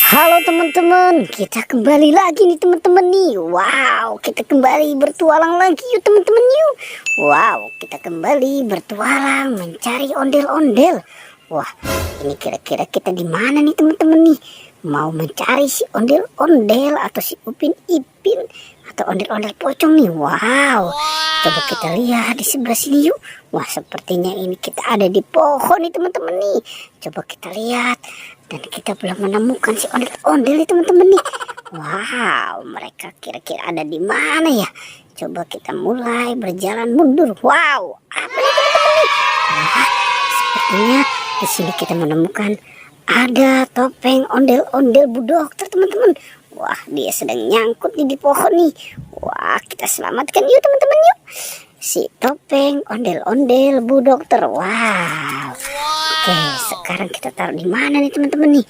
Halo teman-teman, kita kembali lagi nih teman-teman nih. Wow, kita kembali bertualang lagi yuk teman-teman yuk. Wow, kita kembali bertualang mencari ondel-ondel. Wah, ini kira-kira kita di mana nih teman-teman nih? Mau mencari si ondel-ondel atau si Upin Ipin atau ondel-ondel pocong nih. Wow, coba kita lihat di sebelah sini yuk. Wah, sepertinya ini kita ada di pohon nih teman-teman nih. Coba kita lihat. Dan kita belum menemukan si ondel-ondel nih teman-teman nih. Wow, mereka kira-kira ada di mana ya? Coba kita mulai berjalan mundur. Wow, apa nih teman-teman nih? Wah, sepertinya di sini kita menemukan ada topeng ondel-ondel Bu Dokter teman-teman. Wah, dia sedang nyangkut di pohon nih. Wah, kita selamatkan yuk teman-teman yuk. Si topeng ondel-ondel Bu Dokter. Wow. Oke, sekarang kita taruh di mana nih teman-teman nih?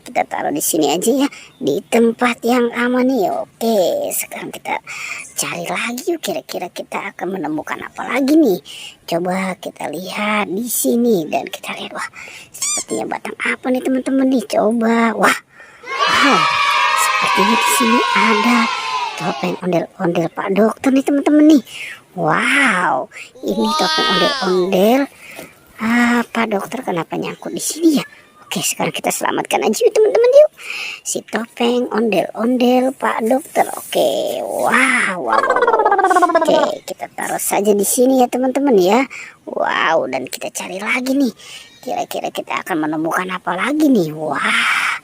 Kita taruh di sini aja ya, di tempat yang aman nih. Oke, sekarang kita cari lagi yuk. Kira-kira kita akan menemukan apa lagi nih? Coba kita lihat di sini dan kita lihat. Wah, sepertinya batang apa nih teman-teman nih? Coba, wah, sepertinya di sini ada topeng ondel-ondel Pak Dokter nih teman-teman nih. Wow, ini topeng ondel-ondel. Pak Dokter kenapa nyangkut di sini ya? Oke, sekarang kita selamatkan aja yuk teman-teman yuk. Si topeng ondel-ondel Pak Dokter. Oke, wow. Oke, kita taruh saja di sini ya teman-teman ya. Wow, dan kita cari lagi nih. Kira-kira kita akan menemukan apa lagi nih? Wah,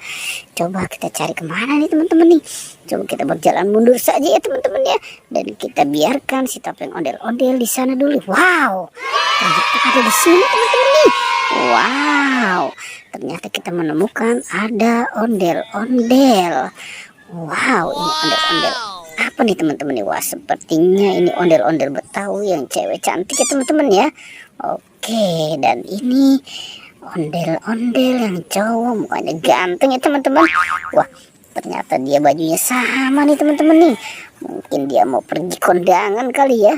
coba kita cari kemana nih teman-teman nih? Coba kita berjalan mundur saja ya teman-teman ya. Dan kita biarkan si topeng ondel-ondel di sana dulu. Wow, ternyata ada di sini teman-teman nih. Wow, ternyata kita menemukan ada ondel-ondel. Wow, ini ondel-ondel apa nih teman-teman nih? Wah, sepertinya ini ondel-ondel Betawi yang cewek cantik ya teman-teman ya. Oke, dan ini ondel-ondel yang cowok mukanya ganteng ya teman-teman. Wah, ternyata dia bajunya sama nih teman-teman nih. Mungkin dia mau pergi kondangan kali ya.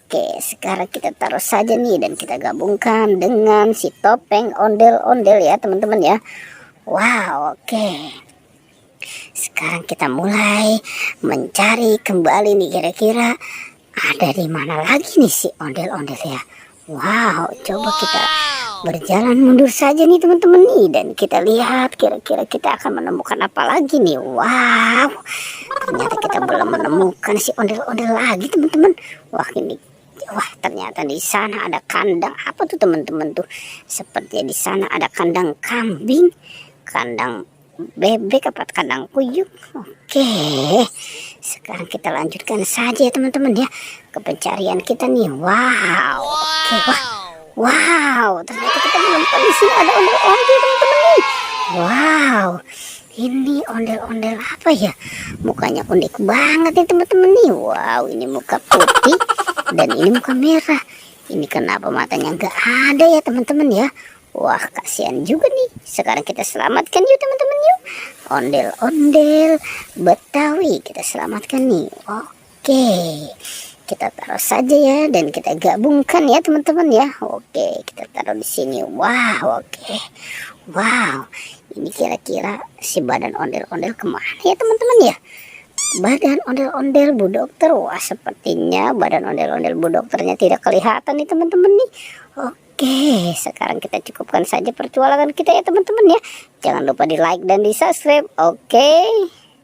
Oke, sekarang kita taruh saja nih dan kita gabungkan dengan si topeng ondel-ondel ya teman-teman ya. Wow, oke. Sekarang kita mulai mencari kembali nih, kira-kira ada di mana lagi nih si ondel-ondel ya. Wow, coba kita berjalan mundur saja nih teman-teman nih. Dan kita lihat kira-kira kita akan menemukan apa lagi nih. Wow, ternyata kita belum menemukan si ondel-ondel lagi teman-teman. Wah, ternyata di sana ada kandang apa tuh teman-teman tuh? Sepertinya di sana ada kandang kambing, kandang bebek apa kandang kuyuk. Oke, sekarang kita lanjutkan saja ya teman-teman ya ke pencarian kita nih. Wow, oke, wow, ternyata kita menemukan di sini ada ondel-ondel teman-teman nih. Wow, ini ondel-ondel apa ya? Mukanya unik banget nih teman-teman nih. Wow, ini muka putih dan ini muka merah. Ini kenapa matanya nggak ada ya teman-teman ya? Wah, kasihan juga nih. Sekarang kita selamatkan yuk teman-teman yuk. Ondel-ondel Betawi kita selamatkan nih. Oke, kita taruh saja ya dan kita gabungkan ya teman-teman ya. Oke, kita taruh di sini. Wow, oke. Wow, ini kira-kira si badan ondel-ondel kemana ya teman-teman ya? Badan ondel-ondel Bu Dokter. Wah, sepertinya badan ondel-ondel Bu Dokternya tidak kelihatan nih teman-teman nih. Oke, sekarang kita cukupkan saja pertualangan kita ya teman-teman ya. Jangan lupa di like dan di subscribe. Oke.